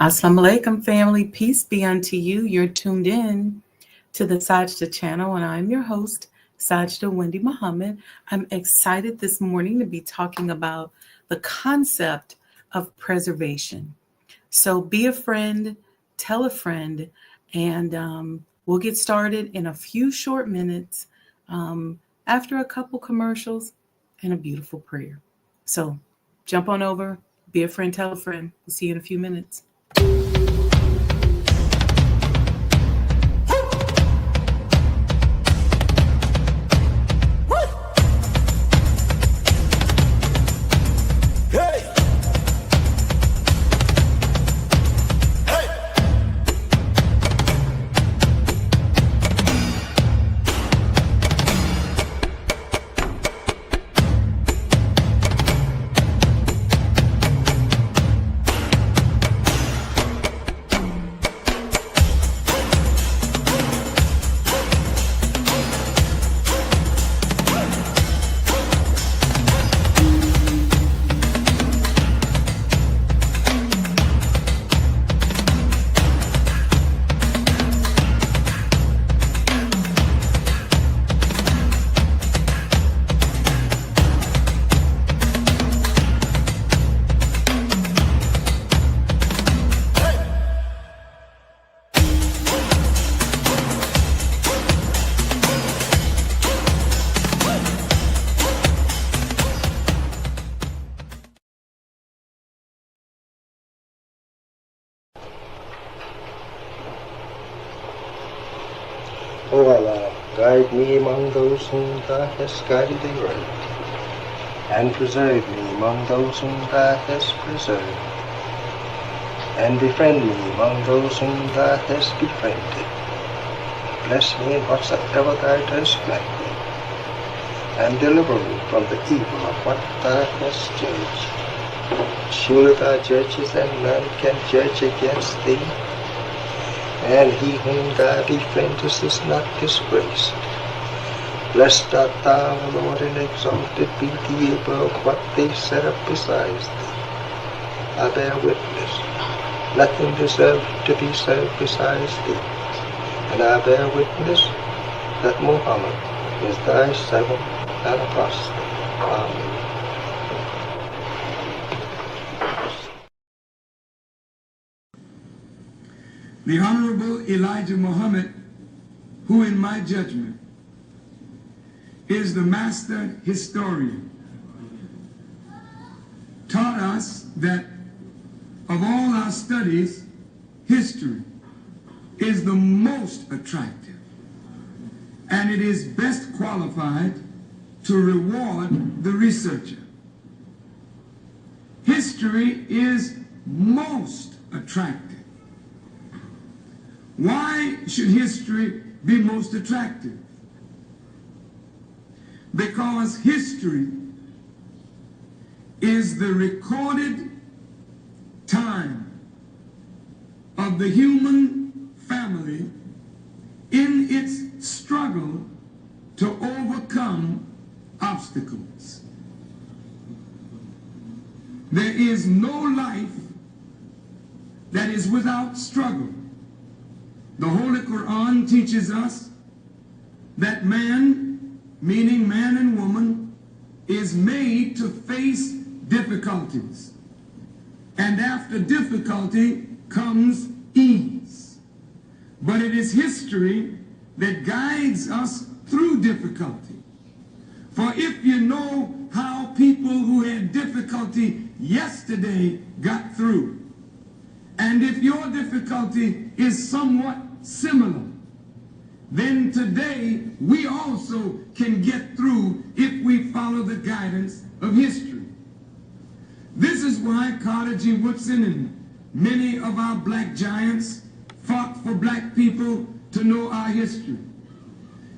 Assalamu alaikum, family. Peace be unto you. You're tuned in to the Sajda channel, and I'm your host, Sajda Wendy Muhammad. I'm excited this morning to be talking about the concept of preservation. So be a friend, tell a friend, and we'll get started in a few short minutes after a couple commercials and a beautiful prayer. So jump on over, be a friend, tell a friend. We'll see you in a few minutes. O Allah, guide me among those whom Thou hast guided aright, and preserve me among those whom Thou hast preserved, and befriend me among those whom Thou hast befriended. Bless me in whatsoever Thou dost grant me, and deliver me from the evil of what Thou hast judged. Surely Thou judgest, and none can judge against Thee, and he whom Thou befriendest is not disgraced. Blessed art Thou, O Lord, and exalted be Thee above what they set up besides Thee. I bear witness, nothing deserves to be served besides Thee, and I bear witness that Muhammad is Thy servant and apostle. Amen. The Honorable Elijah Muhammad, who in my judgment is the master historian, taught us that of all our studies, history is the most attractive, and it is best qualified to reward the researcher. History is most attractive. Why should history be most attractive? Because history is the recorded time of the human family in its struggle to overcome obstacles. There is no life that is without struggle. The Holy Quran teaches us that man, meaning man and woman, is made to face difficulties. And after difficulty comes ease. But it is history that guides us through difficulty. For if you know how people who had difficulty yesterday got through, and if your difficulty is somewhat similar, then today we also can get through if we follow the guidance of history. This is why Carter G. Woodson and many of our black giants fought for black people to know our history.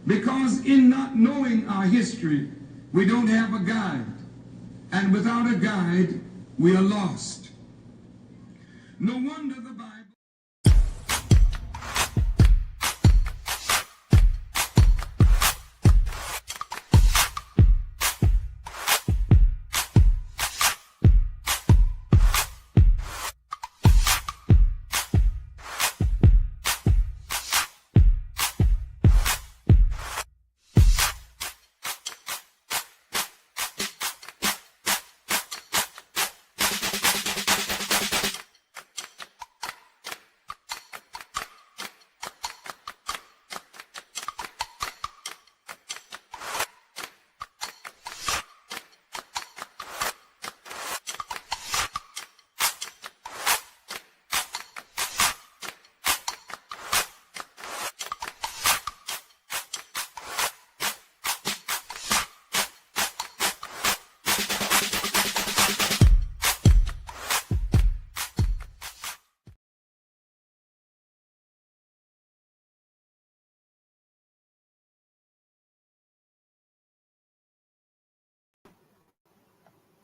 Because in not knowing our history, we don't have a guide. And without a guide, we are lost. No wonder the Bible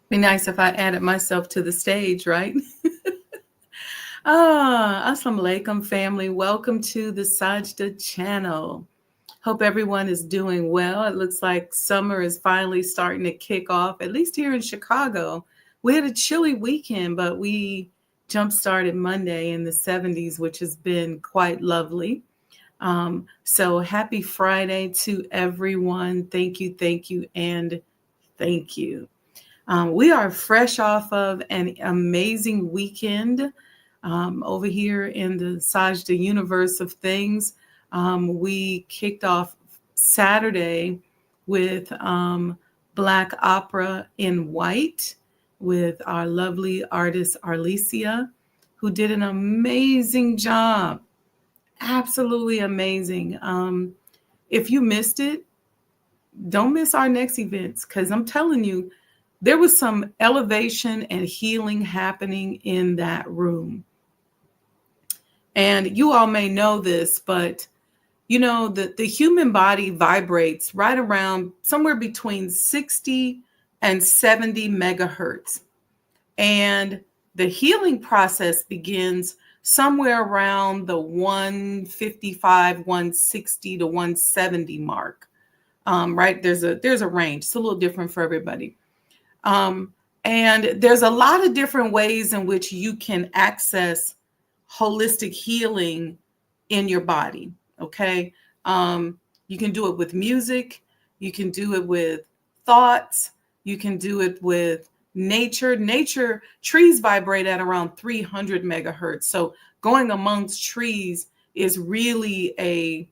Be nice if I added myself to the stage, right? Assalamu alaikum, family. Welcome to the Sajda channel. Hope everyone is doing well. It looks like summer is finally starting to kick off, at least here in Chicago. We had a chilly weekend, but we jump-started Monday in the 70s, which has been quite lovely. So happy Friday to everyone. Thank you, and thank you. We are fresh off of an amazing weekend over here in the Sajda universe of things. We kicked off Saturday with Black Opera in White with our lovely artist Arlesia, who did an amazing job. Absolutely amazing. If you missed it, don't miss our next events, because I'm telling you, there was some elevation and healing happening in that room. And you all may know this, but you know that the human body vibrates right around somewhere between 60 and 70 megahertz. And the healing process begins somewhere around the 155, 160 to 170 mark. Right? There's a range. It's a little different for everybody. And there's a lot of different ways in which you can access holistic healing in your body. Okay. You can do it with music. You can do it with thoughts. You can do it with nature. Trees vibrate at around 300 megahertz. So going amongst trees is really a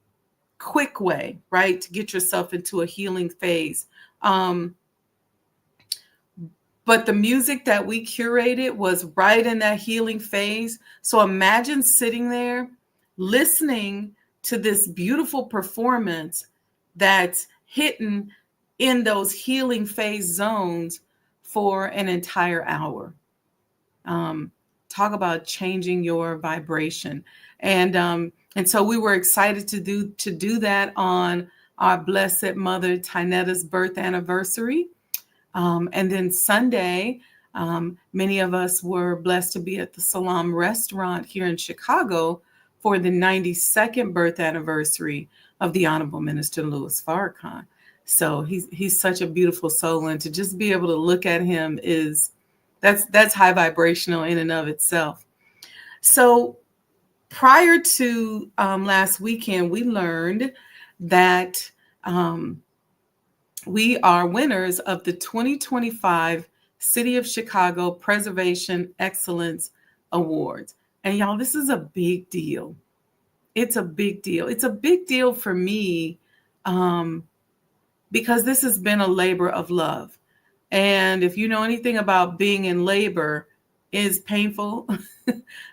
quick way, right, to get yourself into a healing phase. But the music that we curated was right in that healing phase. So imagine sitting there listening to this beautiful performance that's hitting in those healing phase zones for an entire hour. Talk about changing your vibration. And so we were excited to do that on our Blessed Mother Tynetta's birth anniversary. And then Sunday, many of us were blessed to be at the Salam restaurant here in Chicago for the 92nd birth anniversary of the Honorable Minister Louis Farrakhan. So he's such a beautiful soul, and to just be able to look at him that's high vibrational in and of itself. So prior to last weekend, we learned that we are winners of the 2025 City of Chicago Preservation Excellence Awards. And y'all, this is a big deal. It's a big deal. It's a big deal for me because this has been a labor of love. And if you know anything about being in labor, it's painful.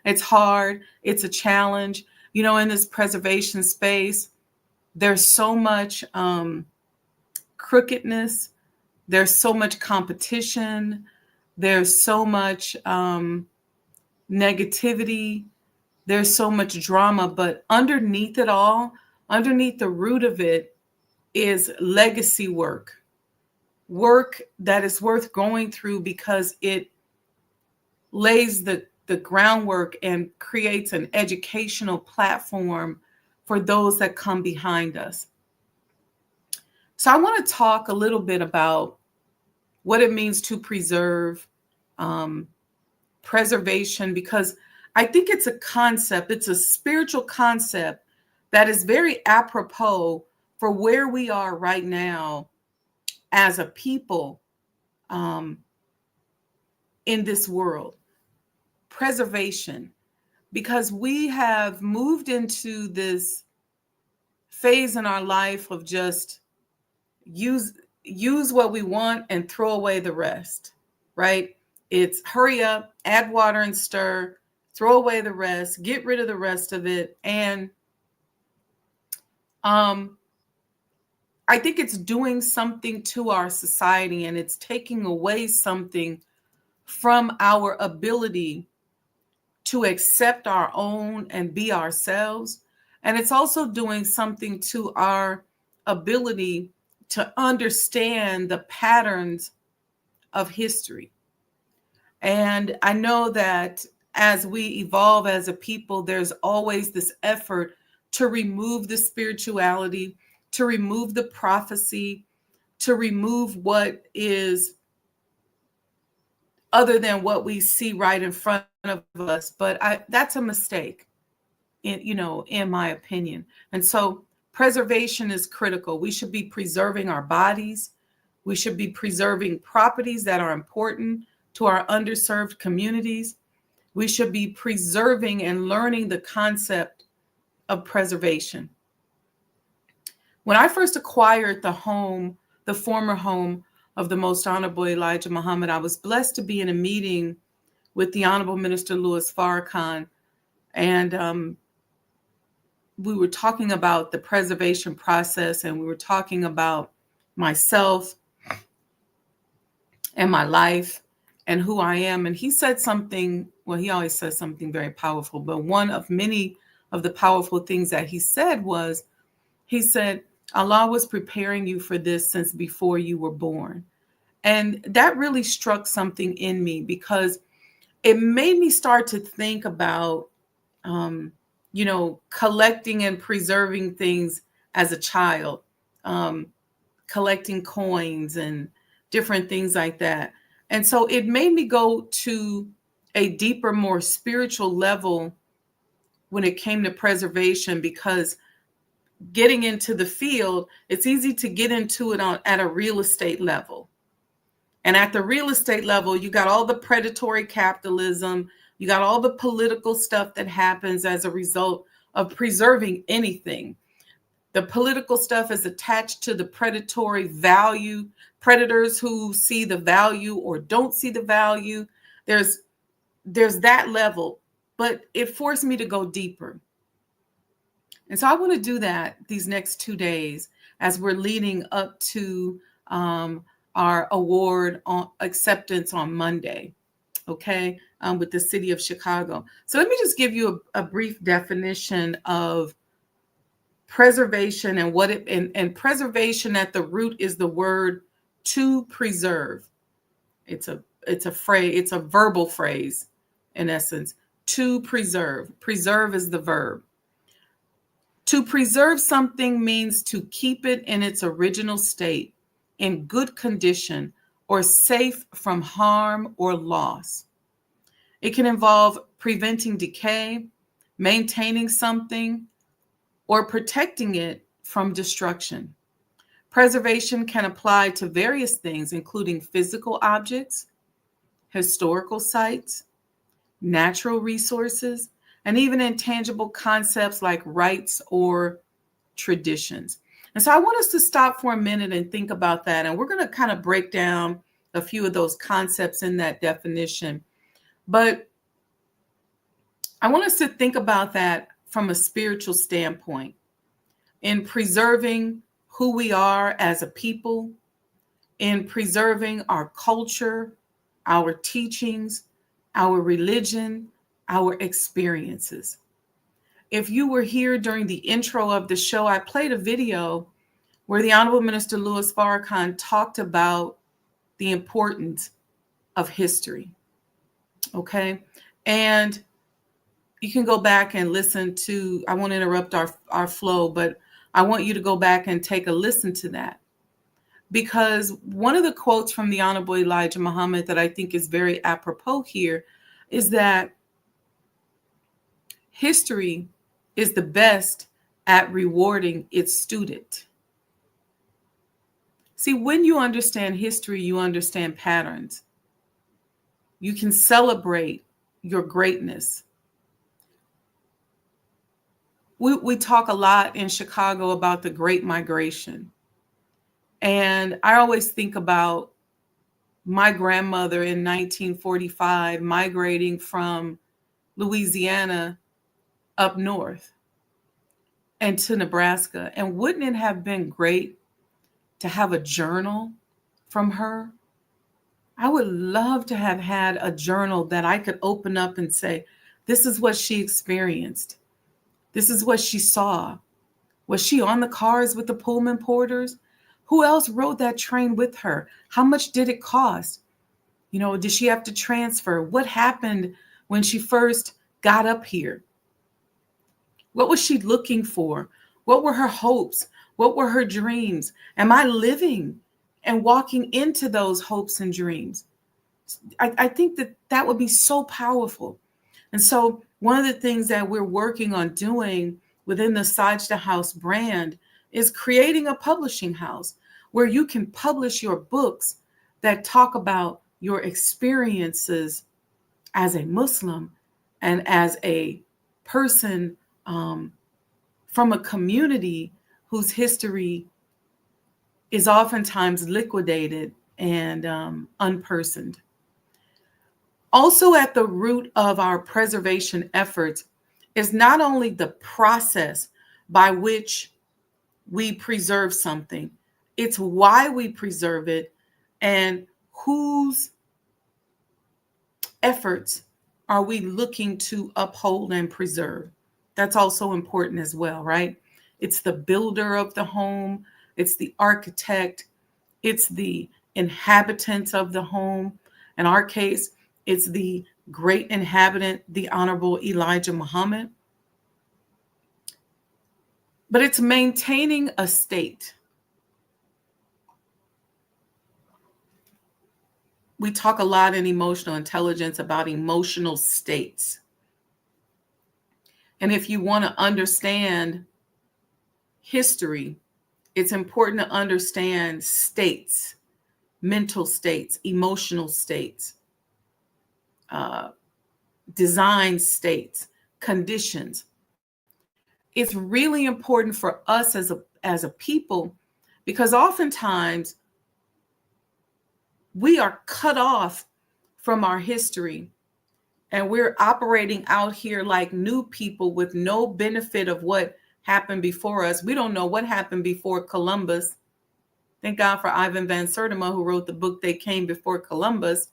It's hard. It's a challenge. You know, in this preservation space, there's so much crookedness, there's so much competition, there's so much negativity, there's so much drama, but underneath it all, underneath the root of it is legacy work that is worth going through because it lays the groundwork and creates an educational platform for those that come behind us. So I want to talk a little bit about what it means to preserve preservation, because I think it's a concept, it's a spiritual concept that is very apropos for where we are right now as a people in this world. Preservation, because we have moved into this phase in our life of just use what we want and throw away the rest, right? It's hurry up, add water and stir, throw away the rest, get rid of the rest of it. And I think it's doing something to our society, and it's taking away something from our ability to accept our own and be ourselves. And it's also doing something to our ability to understand the patterns of history. And I know that as we evolve as a people, there's always this effort to remove the spirituality, to remove the prophecy, to remove what is other than what we see right in front of us. But that's a mistake, in my opinion. And so preservation is critical. We should be preserving our bodies. We should be preserving properties that are important to our underserved communities. We should be preserving and learning the concept of preservation. When I first acquired the former home of the Most Honorable Elijah Muhammad, I was blessed to be in a meeting with the Honorable Minister Louis Farrakhan, and we were talking about the preservation process, and we were talking about myself and my life and who I am. And he said something, well, he always says something very powerful, but one of many of the powerful things that he said was, he said, Allah was preparing you for this since before you were born. And that really struck something in me, because it made me start to think about, collecting and preserving things as a child, collecting coins and different things like that. And so it made me go to a deeper, more spiritual level when it came to preservation, because getting into the field, it's easy to get into it at a real estate level. And at the real estate level, you got all the predatory capitalism, you got all the political stuff that happens as a result of preserving anything. The political stuff is attached to the predatory value, predators who see the value or don't see the value. There's that level, but it forced me to go deeper. And so I want to do that these next 2 days as we're leading up to our award acceptance on Monday, okay, with the city of Chicago. So let me just give you a brief definition of preservation and what it, and preservation at the root is the word to preserve. It's a phrase, it's a verbal phrase in essence, to preserve. Preserve is the verb. To preserve something means to keep it in its original state, in good condition, or safe from harm or loss. It can involve preventing decay, maintaining something, or protecting it from destruction. Preservation can apply to various things, including physical objects, historical sites, natural resources, and even intangible concepts like rights or traditions. And so I want us to stop for a minute and think about that. And we're going to kind of break down a few of those concepts in that definition. But I want us to think about that from a spiritual standpoint, in preserving who we are as a people, in preserving our culture, our teachings, our religion, our experiences. If you were here during the intro of the show, I played a video where the Honorable Minister Louis Farrakhan talked about the importance of history. Okay. And you can go back and listen to, I won't interrupt our flow, but I want you to go back and take a listen to that. Because one of the quotes from the Honorable Elijah Muhammad that I think is very apropos here is that history is the best at rewarding its student. See, when you understand history, you understand patterns. You can celebrate your greatness. We talk a lot in Chicago about the Great Migration. And I always think about my grandmother in 1945 migrating from Louisiana up north and to Nebraska. And wouldn't it have been great to have a journal from her? I would love to have had a journal that I could open up and say, this is what she experienced. This is what she saw. Was she on the cars with the Pullman porters? Who else rode that train with her? How much did it cost? Did she have to transfer? What happened when she first got up here? What was she looking for? What were her hopes? What were her dreams? Am I living and walking into those hopes and dreams? I think that would be so powerful. And so one of the things that we're working on doing within the Sajda House brand is creating a publishing house where you can publish your books that talk about your experiences as a Muslim and as a person from a community whose history is oftentimes liquidated and unpersoned. Also at the root of our preservation efforts is not only the process by which we preserve something, it's why we preserve it and whose efforts are we looking to uphold and preserve. That's also important as well, right? It's the builder of the home, it's the architect, it's the inhabitants of the home. In our case, it's the great inhabitant, the Honorable Elijah Muhammad. But it's maintaining a state. We talk a lot in emotional intelligence about emotional states. And if you want to understand history, it's important to understand states, mental states, emotional states, design states, conditions. It's really important for us as a people, because oftentimes we are cut off from our history and we're operating out here like new people with no benefit of what happened before us. We don't know what happened before Columbus. Thank God for Ivan Van Sertima, who wrote the book They Came Before Columbus.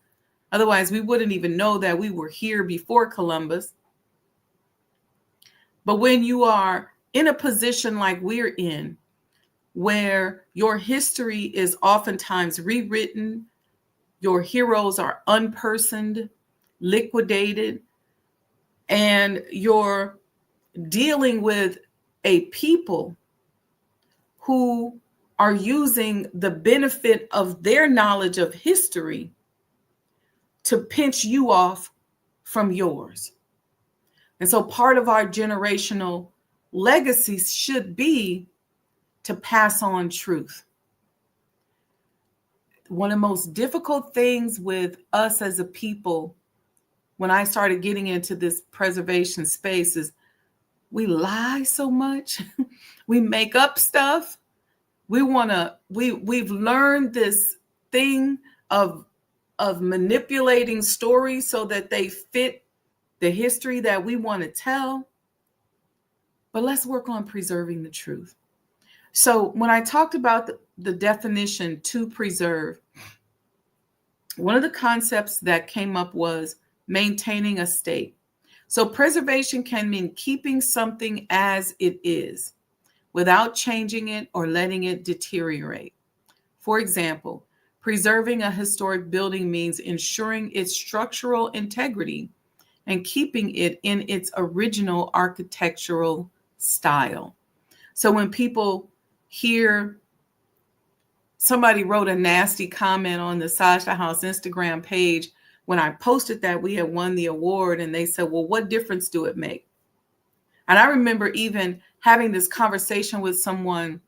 Otherwise, we wouldn't even know that we were here before Columbus. But when you are in a position like we're in, where your history is oftentimes rewritten, your heroes are unpersoned, liquidated, and you're dealing with a people who are using the benefit of their knowledge of history to pinch you off from yours. And so part of our generational legacy should be to pass on truth. One of the most difficult things with us as a people, when I started getting into this preservation space, is we lie so much. We make up stuff. We've learned this thing of manipulating stories so that they fit the history that we want to tell. But let's work on preserving the truth. So when I talked about the definition to preserve, one of the concepts that came up was maintaining a state. So preservation can mean keeping something as it is without changing it or letting it deteriorate. For example, preserving a historic building means ensuring its structural integrity and keeping it in its original architectural style. So when people hear somebody wrote a nasty comment on the Sajda House Instagram page when I posted that we had won the award, and they said, well, what difference do it make? And I remember even having this conversation with someone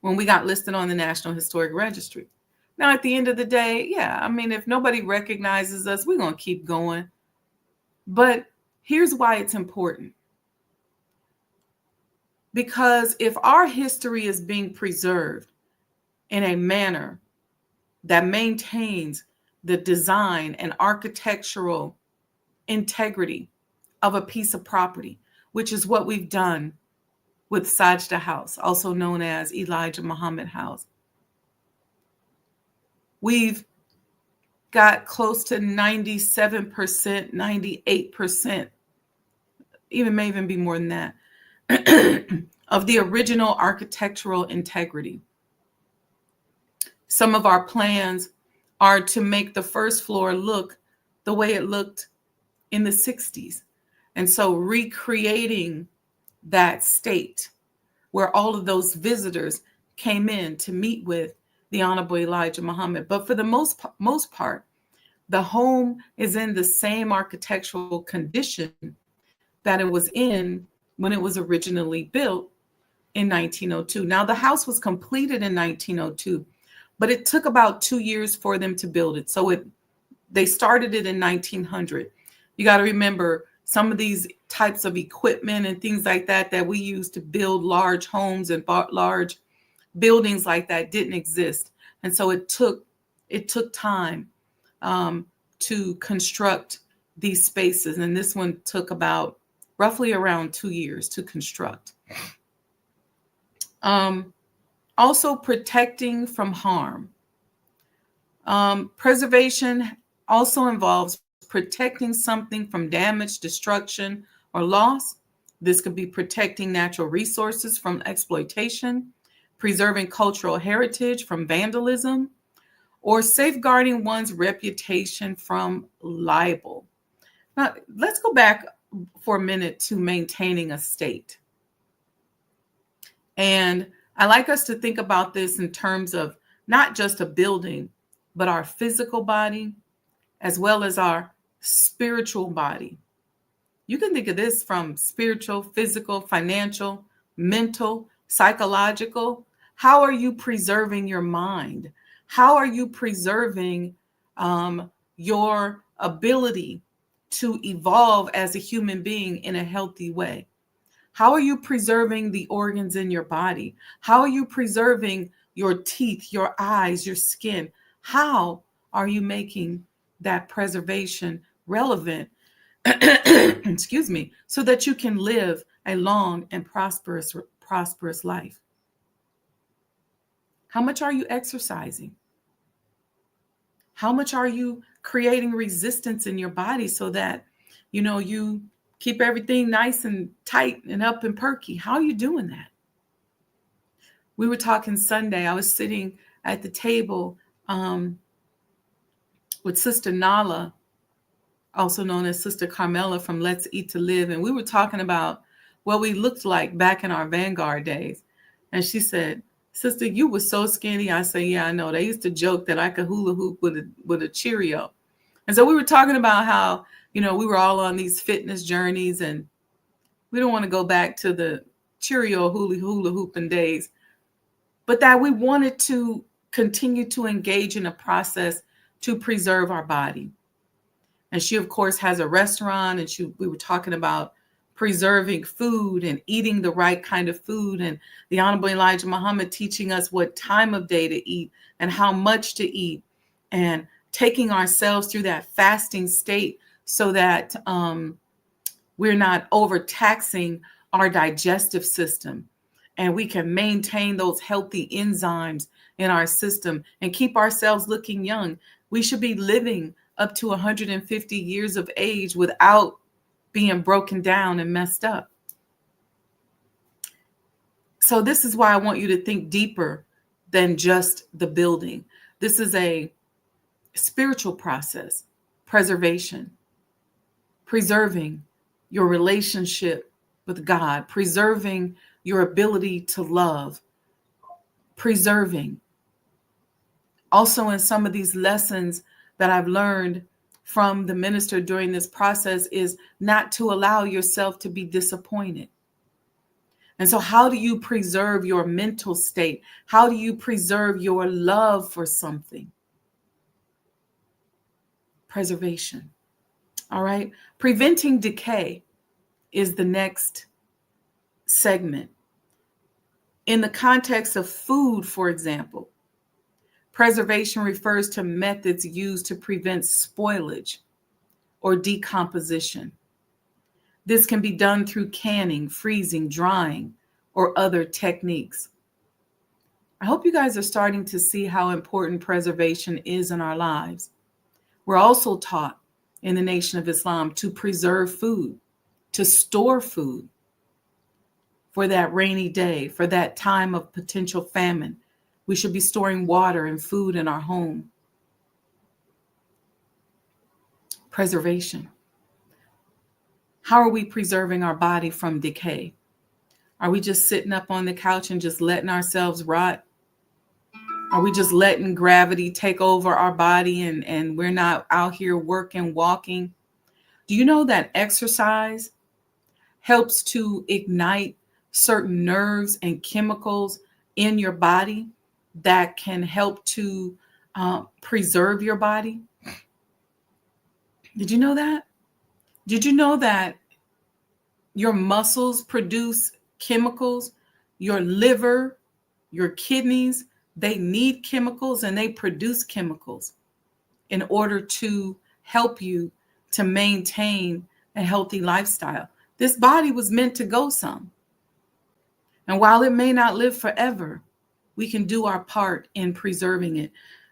when we got listed on the National Historic Registry. Now, at the end of the day, yeah, I mean, if nobody recognizes us, we're going to keep going. But here's why it's important. Because if our history is being preserved in a manner that maintains the design and architectural integrity of a piece of property, which is what we've done with Sajda House, also known as Elijah Muhammad House. We've got close to 97%, 98%, may even be more than that, of the original architectural integrity. Some of our plans are to make the first floor look the way it looked in the 60s. And so recreating that state where all of those visitors came in to meet with the Honorable Elijah Muhammad. But for the most part, the home is in the same architectural condition that it was in when it was originally built in 1902. Now, the house was completed in 1902, but it took about 2 years for them to build it. So they started it in 1900. You got to remember, some of these types of equipment and things like that we use to build large homes and large buildings like that didn't exist. And so it took time to construct these spaces. And this one took about roughly around 2 years to construct. Also protecting from harm. Preservation also involves protecting something from damage, destruction, or loss. This could be protecting natural resources from exploitation, preserving cultural heritage from vandalism, or safeguarding one's reputation from libel. Now, let's go back for a minute to maintaining a state. And I like us to think about this in terms of not just a building, but our physical body, as well as our spiritual body. You can think of this from spiritual, physical, financial, mental, psychological. How are you preserving your mind? How are you preserving your ability to evolve as a human being in a healthy way? How are you preserving the organs in your body? How are you preserving your teeth, your eyes, your skin? How are you making that preservation relevant, excuse me, so that you can live a long and prosperous life? How much are you exercising? How much are you creating resistance in your body so that, you keep everything nice and tight and up and perky? How are you doing that? We were talking Sunday. I was sitting at the table with Sister Nala, also known as Sister Carmela from Let's Eat to Live. And we were talking about what we looked like back in our Vanguard days. And she said, "Sister, you were so skinny." I said, "Yeah, I know. They used to joke that I could hula hoop with a Cheerio." And so we were talking about how, we were all on these fitness journeys, and we don't want to go back to the Cheerio hula hooping days, but that we wanted to continue to engage in a process to preserve our body. And she, of course, has a restaurant, and we were talking about preserving food and eating the right kind of food, and the Honorable Elijah Muhammad teaching us what time of day to eat and how much to eat, and taking ourselves through that fasting state so that we're not overtaxing our digestive system, and we can maintain those healthy enzymes in our system and keep ourselves looking young. We should be living up to 150 years of age without being broken down and messed up. So this is why I want you to think deeper than just the building. This is a spiritual process, preservation, preserving your relationship with God, preserving your ability to love, preserving. Also, in some of these lessons that I've learned from the minister during this process is not to allow yourself to be disappointed. And so how do you preserve your mental state? How do you preserve your love for something? Preservation. All right. Preventing decay is the next segment. In the context of food, for example, preservation refers to methods used to prevent spoilage or decomposition. This can be done through canning, freezing, drying, or other techniques. I hope you guys are starting to see how important preservation is in our lives. We're also taught in the Nation of Islam to preserve food, to store food for that rainy day, for that time of potential famine. We should be storing water and food in our home. Preservation. How are we preserving our body from decay? Are we just sitting up on the couch and just letting ourselves rot? Are we just letting gravity take over our body and we're not out here working, walking? Do you know that exercise helps to ignite certain nerves and chemicals in your body that can help to preserve your body? Did you know that? Did you know that your muscles produce chemicals? Your liver, your kidneys, they need chemicals and they produce chemicals in order to help you to maintain a healthy lifestyle. This body was meant to go some. And while it may not live forever, we can do our part in preserving it.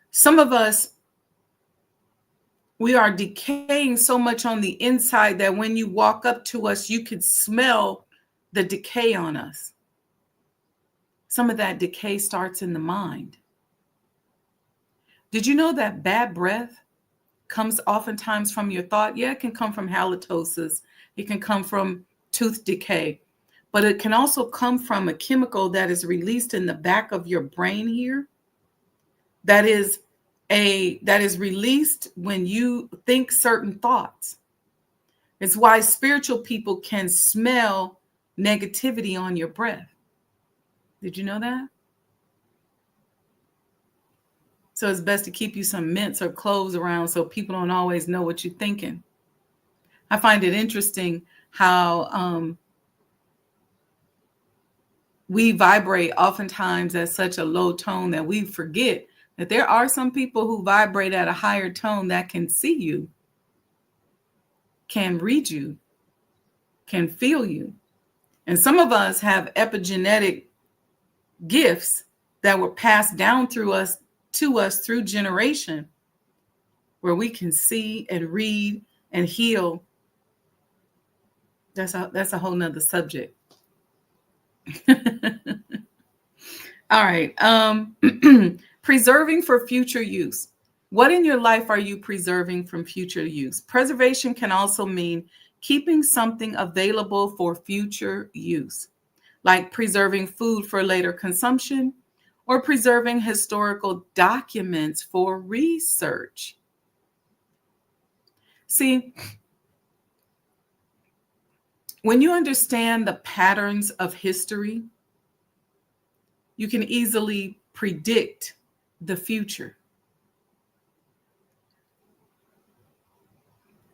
Some of us, we are decaying so much on the inside that when you walk up to us, you could smell the decay on us. Some of that decay starts in the mind. Did you know that bad breath comes oftentimes from your thought? Yeah, it can come from halitosis. It can come from tooth decay, but it can also come from a chemical that is released in the back of your brain here. That is released when you think certain thoughts. It's why spiritual people can smell negativity on your breath. Did you know that? So it's best to keep you some mints or cloves around so people don't always know what you're thinking. I find it interesting how we vibrate oftentimes at such a low tone that we forget that there are some people who vibrate at a higher tone that can see you, can read you, can feel you. And some of us have epigenetic gifts that were passed down to us through generation, where we can see and read and heal. That's a whole nother subject. All right. Preserving for future use. What in your life are you preserving from future use? Preservation can also mean keeping something available for future use, like preserving food for later consumption or preserving historical documents for research. See, when you understand the patterns of history, you can easily predict the future.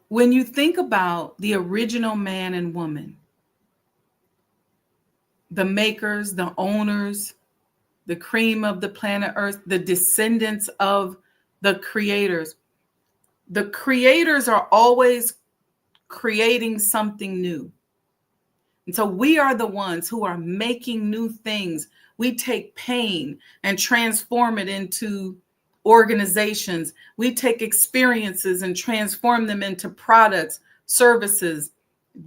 When you think about the original man and woman, the makers, the owners, the cream of the planet Earth, the descendants of the creators are always creating something new. And so we are the ones who are making new things. We take pain and transform it into organizations. We take experiences and transform them into products, services,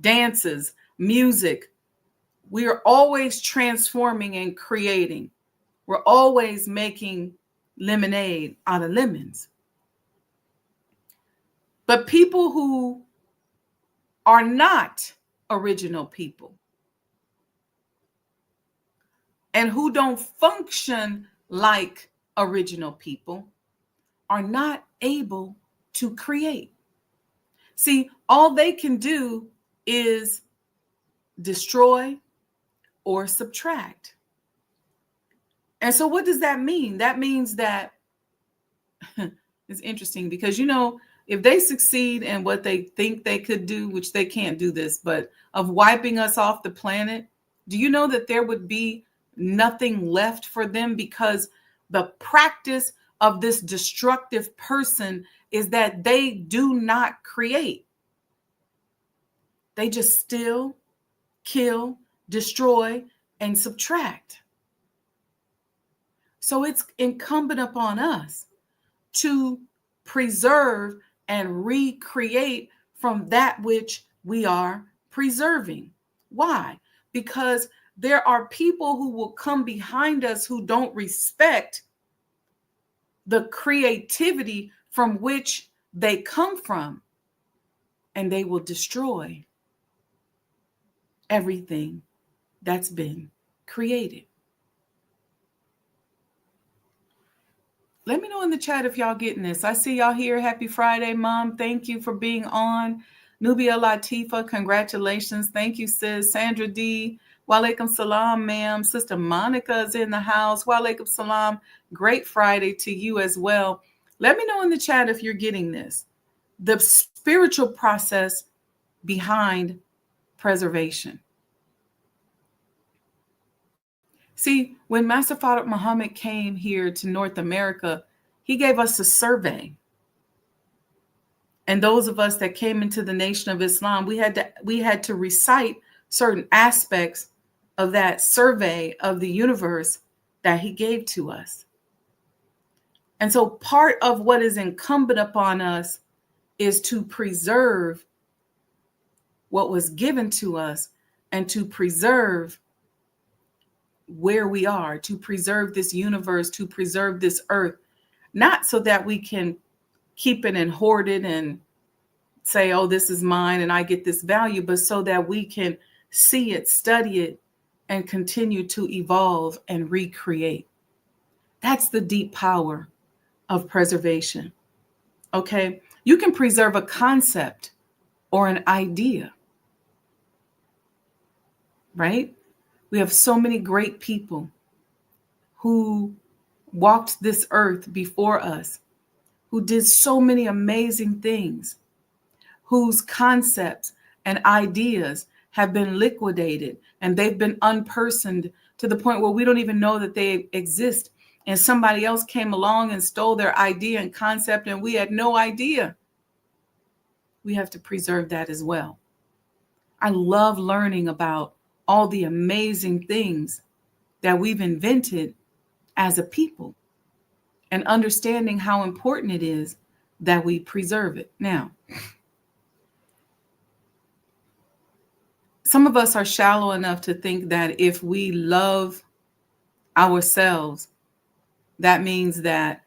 dances, music. We are always transforming and creating. We're always making lemonade out of lemons. But people who are not original people and who don't function like original people are not able to create. See, all they can do is destroy or subtract. And so what does that mean? That means that it's interesting because, if they succeed in what they think they could do, which they can't do this, but of wiping us off the planet, do you know that there would be nothing left for them? Because the practice of this destructive person is that they do not create. They just steal, kill, destroy, and subtract. So it's incumbent upon us to preserve and recreate from that which we are preserving. Why? Because there are people who will come behind us who don't respect the creativity from which they come from. and they will destroy everything that's been created. Let me know in the chat if y'all getting this. I see y'all here. Happy Friday, Mom. Thank you for being on. Nubia Latifa, congratulations. Thank you, sis. Sandra D. Walaikum salam, ma'am. Sister Monica is in the house. Walaikum salam. Great Friday to you as well. Let me know in the chat if you're getting this. The spiritual process behind preservation. See, when Master Fard Muhammad came here to North America, he gave us a survey. And those of us that came into the Nation of Islam, we had to recite certain aspects of that survey of the universe that he gave to us. And so part of what is incumbent upon us is to preserve what was given to us and to preserve where we are, to preserve this universe, to preserve this earth, not so that we can keep it and hoard it and say, oh, this is mine and I get this value, but so that we can see it, study it, and continue to evolve and recreate. That's the deep power of preservation. Okay? You can preserve a concept or an idea, right? We have so many great people who walked this earth before us, who did so many amazing things, whose concepts and ideas have been liquidated and they've been unpersoned to the point where we don't even know that they exist. And somebody else came along and stole their idea and concept, and we had no idea. We have to preserve that as well. I love learning about all the amazing things that we've invented as a people and understanding how important it is that we preserve it. Now, some of us are shallow enough to think that if we love ourselves, that means that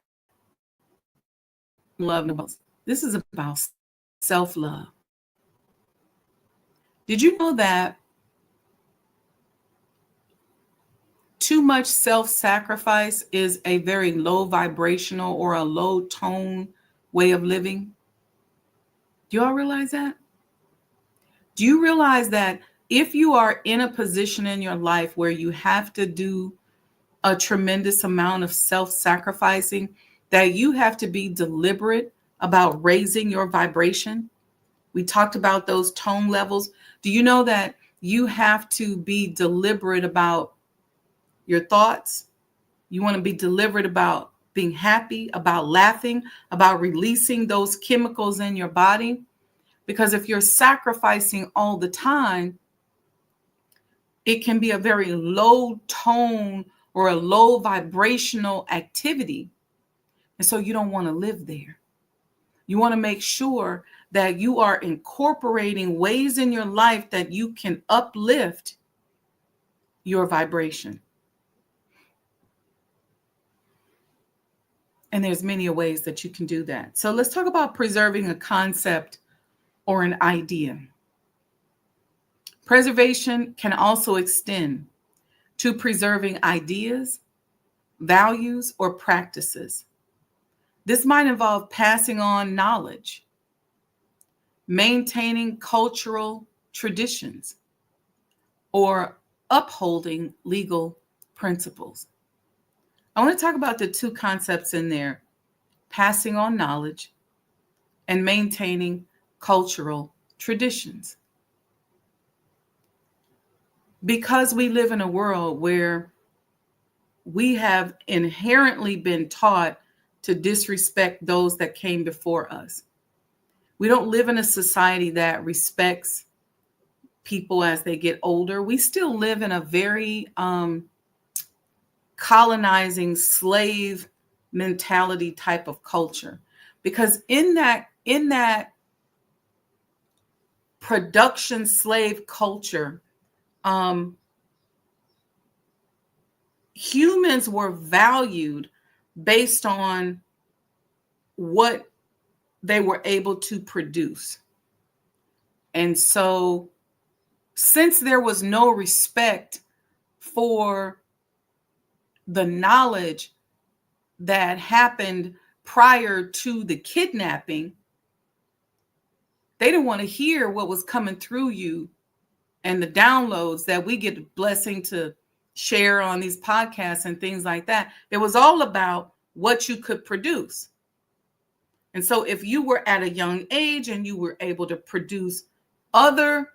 love nobody else. This is about self-love. Did you know that too much self-sacrifice is a very low vibrational or a low tone way of living? Do you all realize that? Do you realize that if you are in a position in your life where you have to do a tremendous amount of self-sacrificing, that you have to be deliberate about raising your vibration? We talked about those tone levels. Do you know that you have to be deliberate about your thoughts? You want to be deliberate about being happy, about laughing, about releasing those chemicals in your body. Because if you're sacrificing all the time, it can be a very low tone or a low vibrational activity. And so you don't want to live there. You want to make sure that you are incorporating ways in your life that you can uplift your vibration. And there's many ways that you can do that. So let's talk about preserving a concept or an idea. Preservation can also extend to preserving ideas, values, or practices. This might involve passing on knowledge, maintaining cultural traditions, or upholding legal principles. I want to talk about the two concepts in there: passing on knowledge and maintaining cultural traditions. Because we live in a world where we have inherently been taught to disrespect those that came before us. We don't live in a society that respects people as they get older. We still live in a very colonizing slave mentality type of culture, because in that production slave culture, humans were valued based on what they were able to produce. And so, since there was no respect for the knowledge that happened prior to the kidnapping, they didn't want to hear what was coming through you and the downloads that we get the blessing to share on these podcasts and things like that. It was all about what you could produce. And so if you were at a young age and you were able to produce other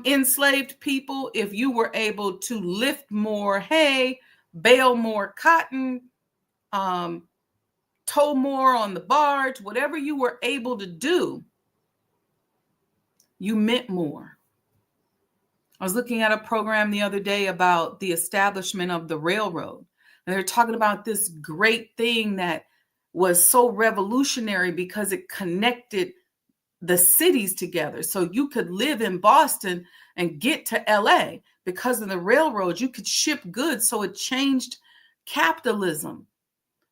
enslaved people, if you were able to lift more hay, bale more cotton, tow more on the barge, whatever you were able to do, you meant more. I was looking at a program the other day about the establishment of the railroad. And they're talking about this great thing that was so revolutionary because it connected the cities together. So you could live in Boston and get to LA because of the railroad. You could ship goods. So it changed capitalism.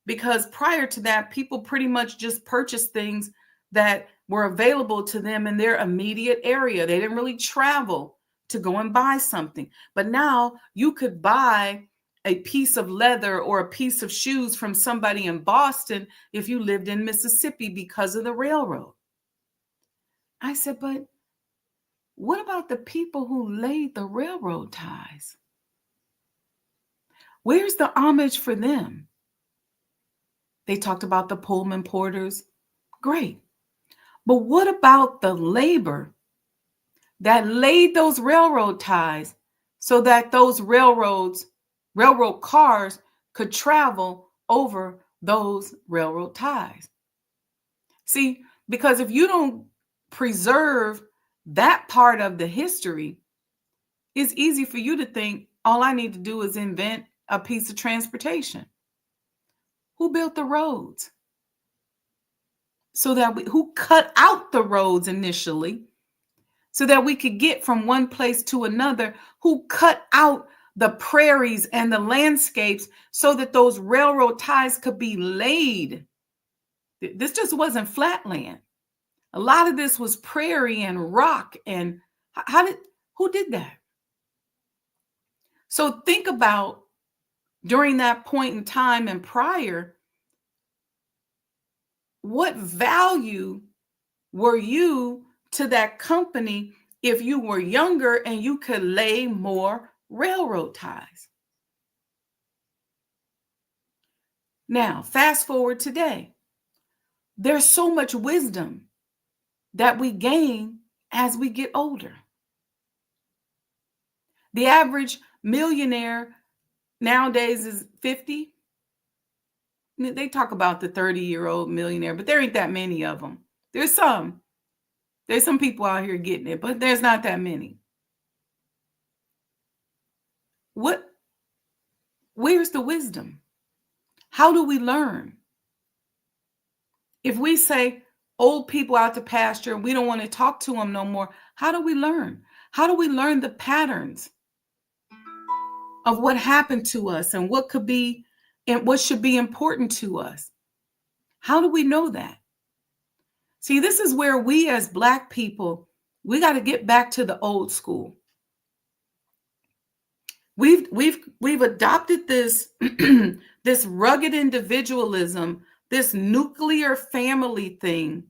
Because prior to that, people pretty much just purchased things that were available to them in their immediate area. They didn't really travel to go and buy something. But now you could buy a piece of leather or a piece of shoes from somebody in Boston if you lived in Mississippi because of the railroad. I said, but what about the people who laid the railroad ties? Where's the homage for them? They talked about the Pullman porters. Great. But what about the labor that laid those railroad ties so that those railroad cars could travel over those railroad ties? See, because if you don't preserve that part of the history, it's easy for you to think all I need to do is invent a piece of transportation. Who built the roads? Who cut out the roads initially so that we could get from one place to another? Who cut out the prairies and the landscapes so that those railroad ties could be laid? This just wasn't flat land. A lot of this was prairie and rock. And who did that? So think about during that point in time and prior, what value were you to that company if you were younger and you could lay more railroad ties? Now, fast forward today. There's so much wisdom that we gain as we get older. The average millionaire nowadays is 50. They talk about the 30-year-old millionaire, but there ain't that many of them. There's some people out here getting it, but there's not that many. Where's the wisdom? How do we learn? If we say old people out to pasture, we don't want to talk to them no more, how do we learn? How do we learn the patterns of what happened to us and what could be and what should be important to us? How do we know that? See, this is where we as Black people, we got to get back to the old school. We've adopted this this rugged individualism, this nuclear family thing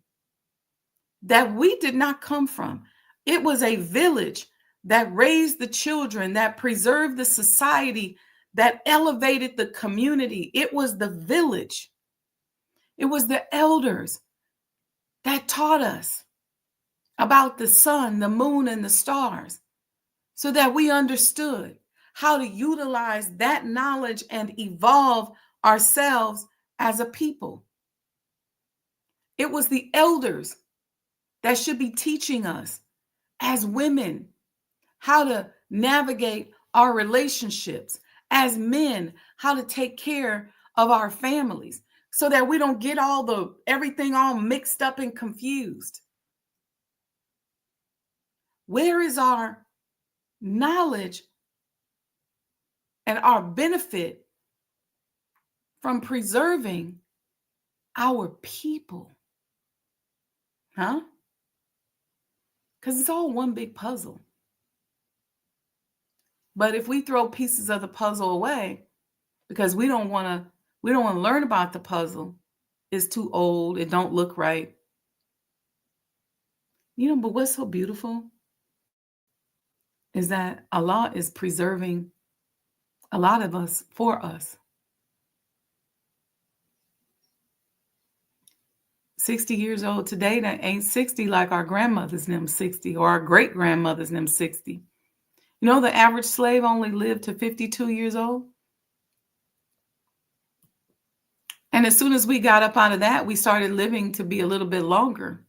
that we did not come from. It was a village that raised the children, that preserved the society, that elevated the community. It was the village. It was the elders that taught us about the sun, the moon, and the stars so that we understood how to utilize that knowledge and evolve ourselves as a people. It was the elders that should be teaching us as women how to navigate our relationships, as men how to take care of our families so that we don't get everything all mixed up and confused. Where is our knowledge and our benefit from preserving our people? because it's all one big puzzle. But if we throw pieces of the puzzle away because we don't want to learn about the puzzle, it's too old, it don't look right. But what's so beautiful is that Allah is preserving a lot of us for us. 60 years old today, that ain't 60 like our grandmothers them 60 or our great grandmothers them 60. The average slave only lived to 52 years old. And as soon as we got up out of that, we started living to be a little bit longer.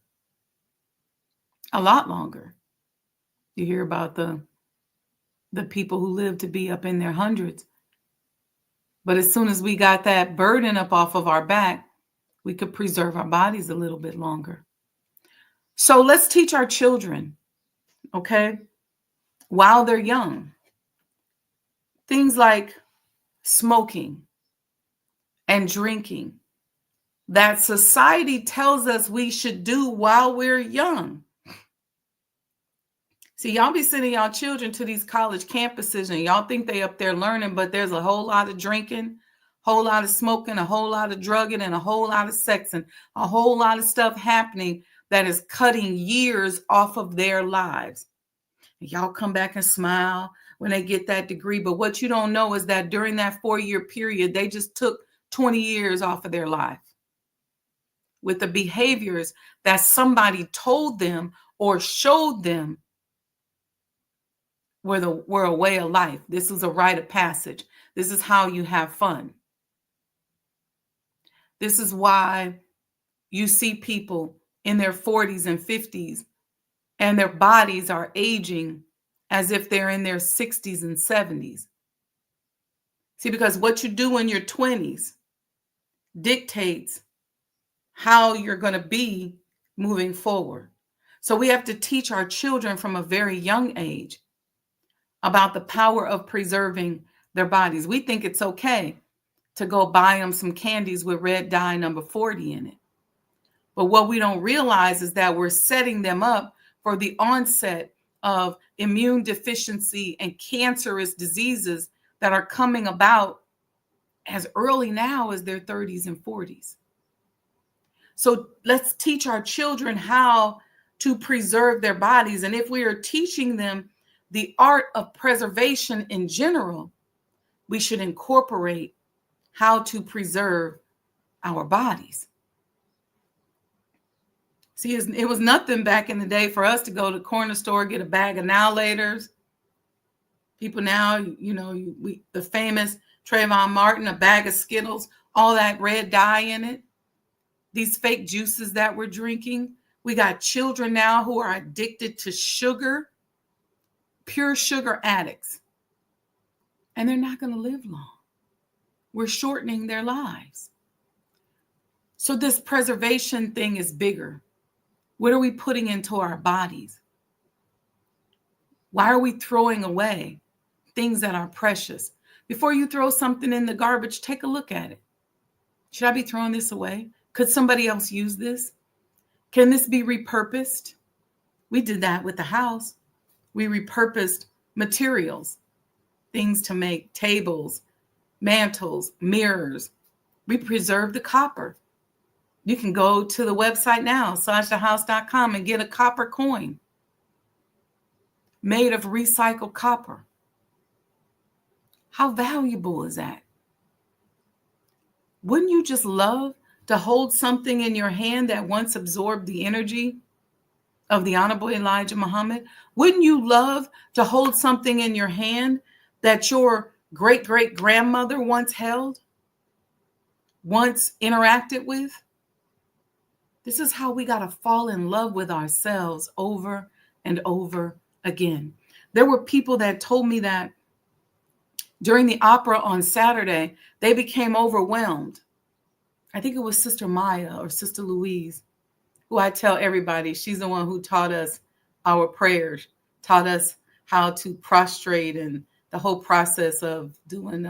A lot longer. You hear about the people who live to be up in their hundreds. But as soon as we got that burden up off of our back, we could preserve our bodies a little bit longer. So let's teach our children, okay, while they're young, things like smoking and drinking that society tells us we should do while we're young. See, y'all be sending y'all children to these college campuses and y'all think they up there learning, but there's a whole lot of drinking, whole lot of smoking, a whole lot of drugging, and a whole lot of sexing, a whole lot of stuff happening that is cutting years off of their lives. And y'all come back and smile when they get that degree. But what you don't know is that during that 4-year period, they just took 20 years off of their life with the behaviors that somebody told them or showed them were a way of life. This is a rite of passage. This is how you have fun. This is why you see people in their 40s and 50s and their bodies are aging as if they're in their 60s and 70s. See, because what you do in your 20s dictates how you're going to be moving forward. So we have to teach our children from a very young age about the power of preserving their bodies. We think it's okay to go buy them some candies with red dye number 40 in it. But what we don't realize is that we're setting them up for the onset of immune deficiency and cancerous diseases that are coming about as early now as their 30s and 40s. So let's teach our children how to preserve their bodies. And if we are teaching them the art of preservation in general, we should incorporate how to preserve our bodies. See, it was nothing back in the day for us to go to the corner store, get a bag of Now-Laters. People now, the famous Trayvon Martin, a bag of Skittles, all that red dye in it. These fake juices that we're drinking. We got children now who are addicted to sugar, pure sugar addicts. And they're not going to live long. We're shortening their lives. So this preservation thing is bigger. What are we putting into our bodies? Why are we throwing away things that are precious? Before you throw something in the garbage, take a look at it. Should I be throwing this away? Could somebody else use this? Can this be repurposed? We did that with the house. We repurposed materials, things to make tables, mantles, mirrors. We preserved the copper. You can go to the website now, sajdahouse.com, and get a copper coin made of recycled copper. How valuable is that? Wouldn't you just love to hold something in your hand that once absorbed the energy of the Honorable Elijah Muhammad? Wouldn't you love to hold something in your hand that your great-great-grandmother once held, once interacted with? This is how we got to fall in love with ourselves over and over again. There were people that told me that during the opera on Saturday, they became overwhelmed. I think it was Sister Maya or Sister Louise, who I tell everybody, she's the one who taught us our prayers, taught us how to prostrate and the whole process of doing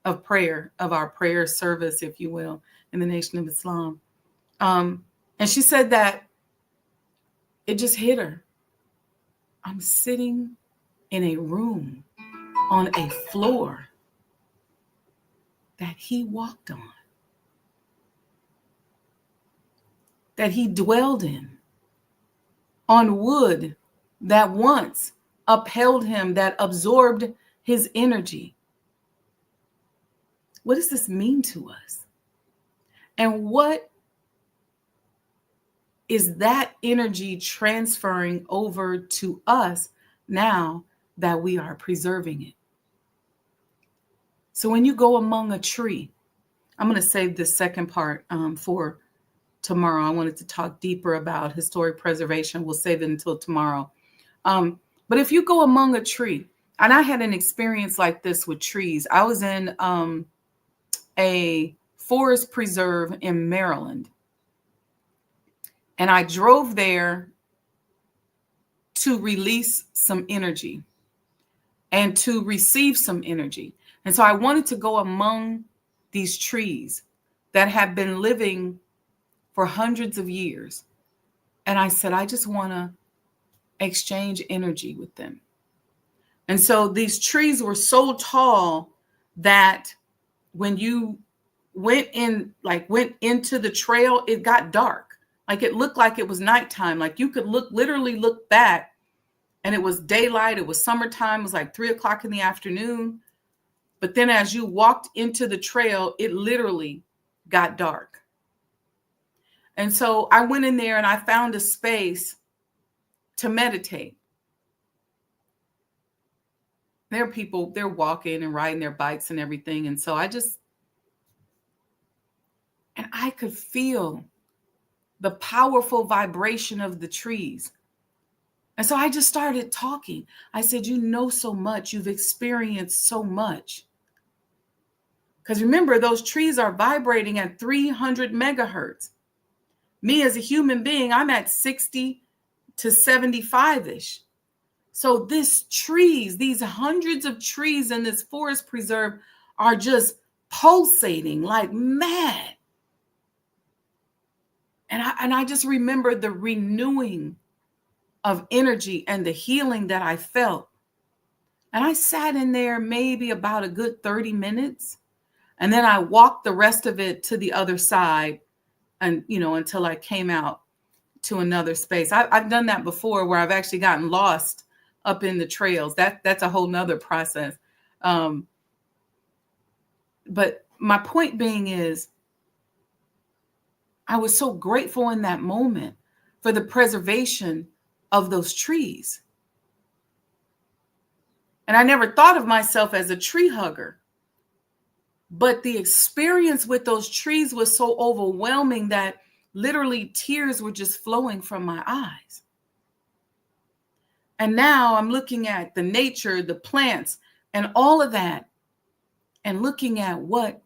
of prayer, of our prayer service, if you will, in the Nation of Islam. And she said that it just hit her. I'm sitting in a room on a floor that he walked on, that he dwelled in, on wood that once upheld him, that absorbed his energy. What does this mean to us? And what is that energy transferring over to us now that we are preserving it? So when you go among a tree, I'm going to save the second part for tomorrow. I wanted to talk deeper about historic preservation. We'll save it until tomorrow. But if you go among a tree, and I had an experience like this with trees. I was in a forest preserve in Maryland. And I drove there to release some energy and to receive some energy. And so I wanted to go among these trees that have been living for hundreds of years. And I said, I just want to exchange energy with them. And so these trees were so tall that when you went into the trail, it got dark. Like it looked like it was nighttime. Like you could literally look back and it was daylight. It was summertime. It was like 3:00 in the afternoon. But then as you walked into the trail, it literally got dark. And so I went in there and I found a space to meditate. There are people, they're walking and riding their bikes and everything. And so I could feel the powerful vibration of the trees. And so I just started talking. I said, you know so much, you've experienced so much. Because remember, those trees are vibrating at 300 megahertz. Me as a human being, I'm at 60 to 75-ish. So these hundreds of trees in this forest preserve are just pulsating like mad. And I just remember the renewing of energy and the healing that I felt. And I sat in there maybe about a good 30 minutes. And then I walked the rest of it to the other side and, until I came out to another space. I've done that before where I've actually gotten lost up in the trails. That's a whole nother process. But my point being is, I was so grateful in that moment for the preservation of those trees. And I never thought of myself as a tree hugger. But the experience with those trees was so overwhelming that literally tears were just flowing from my eyes. And now I'm looking at the nature, the plants, and all of that, and looking at what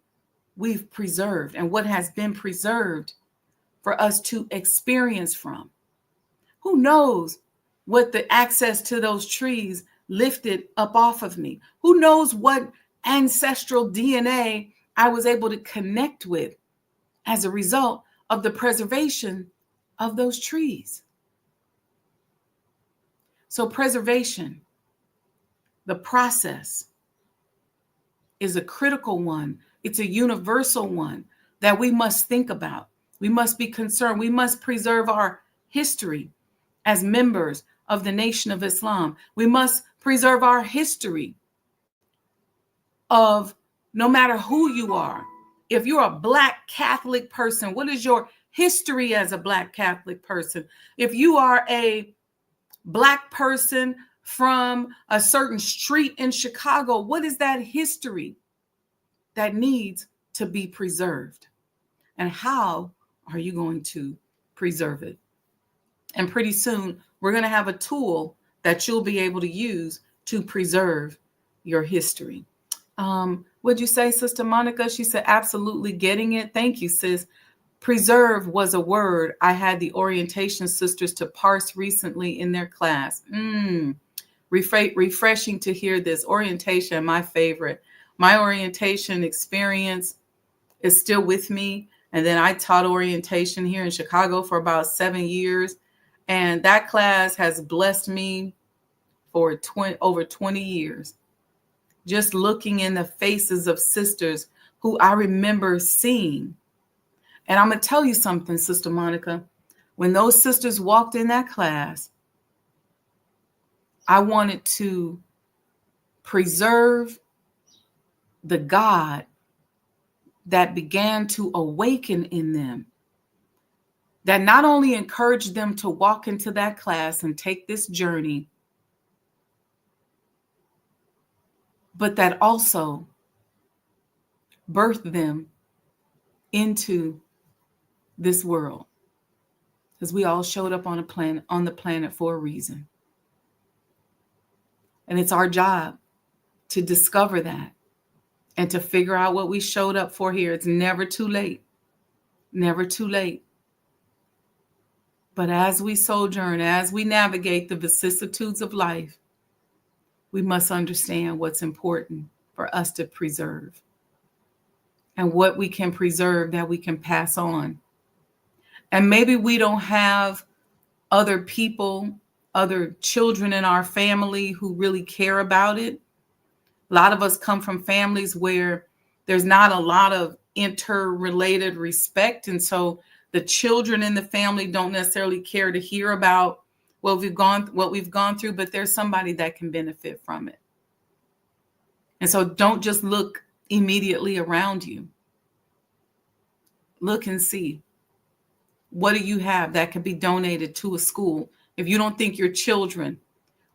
we've preserved and what has been preserved for us to experience from. Who knows what the access to those trees lifted up off of me? Who knows what ancestral DNA I was able to connect with as a result of the preservation of those trees? So preservation, the process, is a critical one. It's a universal one that we must think about. We must be concerned. We must preserve our history as members of the Nation of Islam. We must preserve our history of no matter who you are. If you're a Black Catholic person, what is your history as a Black Catholic person? If you are a Black person from a certain street in Chicago, what is that history that needs to be preserved? And how are you going to preserve it? And pretty soon, we're going to have a tool that you'll be able to use to preserve your history. What'd you say, Sister Monica? She said, absolutely getting it. Thank you, sis. Preserve was a word I had the orientation sisters to parse recently in their class. Refreshing to hear this. Orientation, my favorite. My orientation experience is still with me. And then I taught orientation here in Chicago for about 7 years. And that class has blessed me for over 20 years, just looking in the faces of sisters who I remember seeing. And I'm going to tell you something, Sister Monica. When those sisters walked in that class, I wanted to preserve the God that began to awaken in them, that not only encouraged them to walk into that class and take this journey, but that also birthed them into this world. Because we all showed up on the planet for a reason. And it's our job to discover that and to figure out what we showed up for here. It's never too late. Never too late. But as we sojourn, as we navigate the vicissitudes of life, we must understand what's important for us to preserve and what we can preserve that we can pass on. And maybe we don't have other people, other children in our family who really care about it. A lot of us come from families where there's not a lot of interrelated respect. And so the children in the family don't necessarily care to hear about what we've gone through, but there's somebody that can benefit from it. And so don't just look immediately around you. Look and see. What do you have that can be donated to a school? If you don't think your children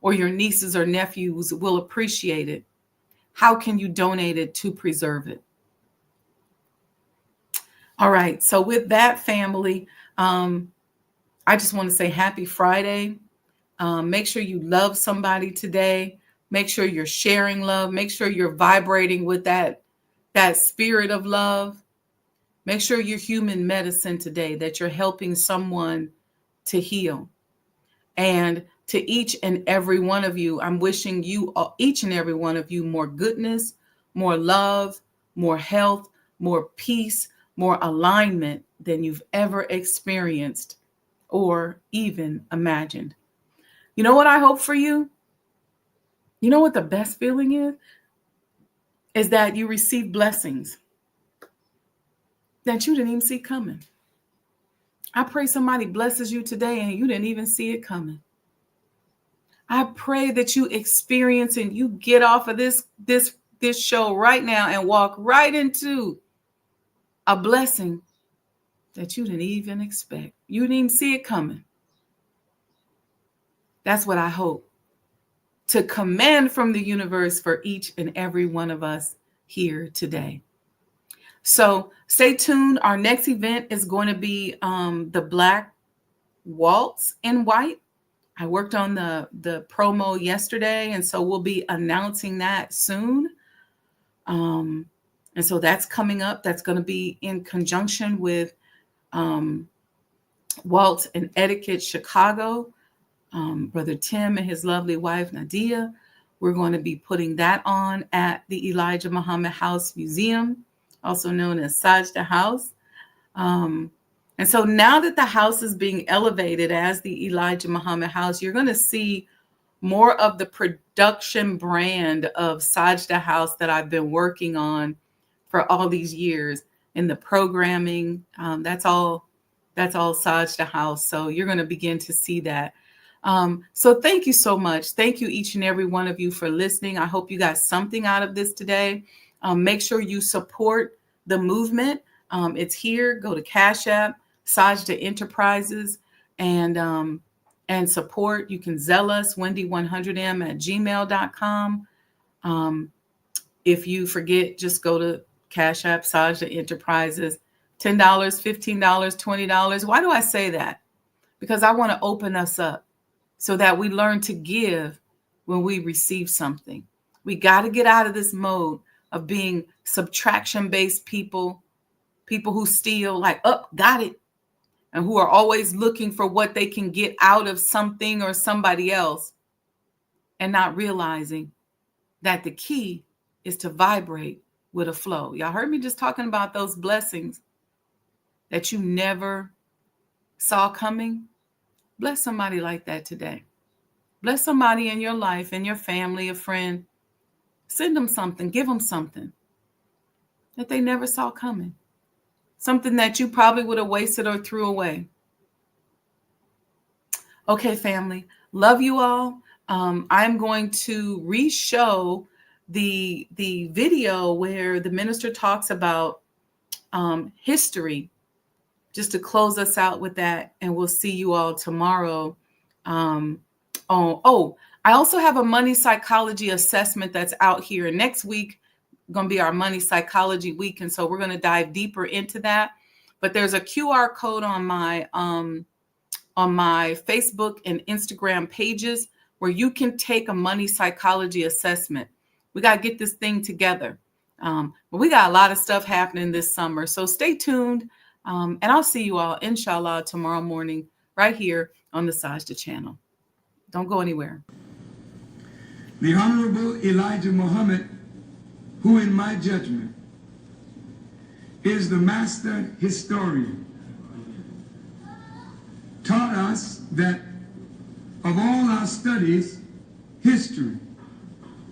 or your nieces or nephews will appreciate it, how can you donate it to preserve it? All right. So with that, family, I just want to say happy Friday. Make sure you love somebody today. Make sure you're sharing love. Make sure you're vibrating with that spirit of love. Make sure you're human medicine today, that you're helping someone to heal. And to each and every one of you, I'm wishing you, each and every one of you, more goodness, more love, more health, more peace, more alignment than you've ever experienced or even imagined. You know what I hope for you? You know what the best feeling is? Is that you receive blessings that you didn't even see coming. I pray somebody blesses you today and you didn't even see it coming. I pray that you experience and you get off of this show right now and walk right into a blessing that you didn't even expect. You didn't even see it coming. That's what I hope to command from the universe for each and every one of us here today. So stay tuned. Our next event is going to be the Black Waltz in White. I worked on the promo yesterday, and so we'll be announcing that soon. And so that's coming up. That's going to be in conjunction with Waltz and Etiquette Chicago. Brother Tim and his lovely wife, Nadia. We're going to be putting that on at the Elijah Muhammad House Museum, also known as Sajda House. And so now that the house is being elevated as the Elijah Muhammad House, you're going to see more of the production brand of Sajda House that I've been working on for all these years in the programming. That's all Sajda House. So you're going to begin to see that. So thank you so much. Thank you, each and every one of you, for listening. I hope you got something out of this today. Make sure you support the movement. It's here. Go to Cash App, Sajda Enterprises, and support. You can Zelle us, wendy100m@gmail.com. If you forget, just go to Cash App, Sajda Enterprises. $10, $15, $20. Why do I say that? Because I want to open us up so that we learn to give when we receive something. We got to get out of this mode of being subtraction-based people who steal, like, oh, got it, and who are always looking for what they can get out of something or somebody else, and not realizing that the key is to vibrate with a flow. Y'all heard me just talking about those blessings that you never saw coming. Bless somebody like that today. Bless somebody in your life, in your family, a friend. Send them something. Give them something that they never saw coming. Something that you probably would have wasted or threw away. Okay, family. Love you all. I'm going to re-show the video where the minister talks about history, just to close us out with that. And we'll see you all tomorrow. I also have a money psychology assessment that's out here. Next week, going to be our money psychology week. And so we're going to dive deeper into that. But there's a QR code on my Facebook and Instagram pages where you can take a money psychology assessment. We got to get this thing together. But we got a lot of stuff happening this summer. So stay tuned. And I'll see you all, inshallah, tomorrow morning right here on the Sajda channel. Don't go anywhere. The Honorable Elijah Muhammad, who in my judgment is the master historian, taught us that of all our studies, history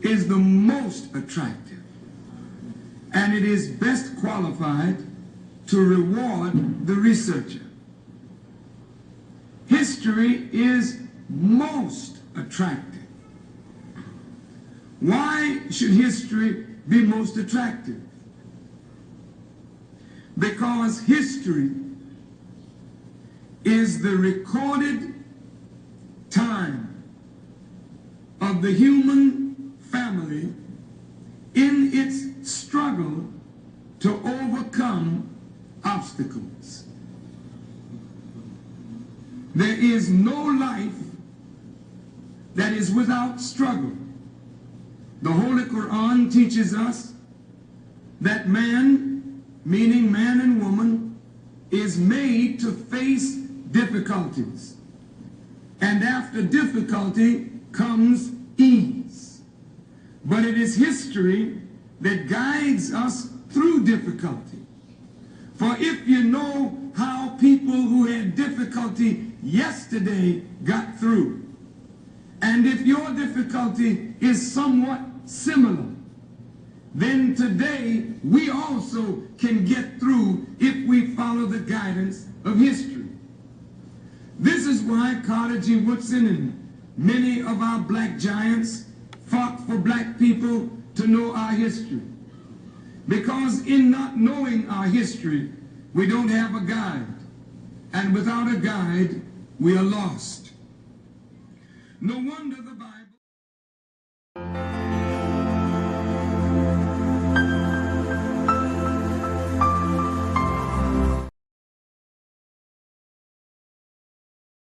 is the most attractive, and it is best qualified to reward the researcher. History is most attractive. Why should history be most attractive? Because history is the recorded time of the human family in its struggle to overcome obstacles. There is no life that is without struggle. The Holy Quran teaches us that man, meaning man and woman, is made to face difficulties. And after difficulty comes ease. But it is history that guides us through difficulty. For if you know how people who had difficulty yesterday got through, and if your difficulty is somewhat similar, then today we also can get through if we follow the guidance of history. This is why Carter G. Woodson and many of our black giants fought for black people to know our history. Because in not knowing our history, we don't have a guide. And without a guide, we are lost. No wonder the Bible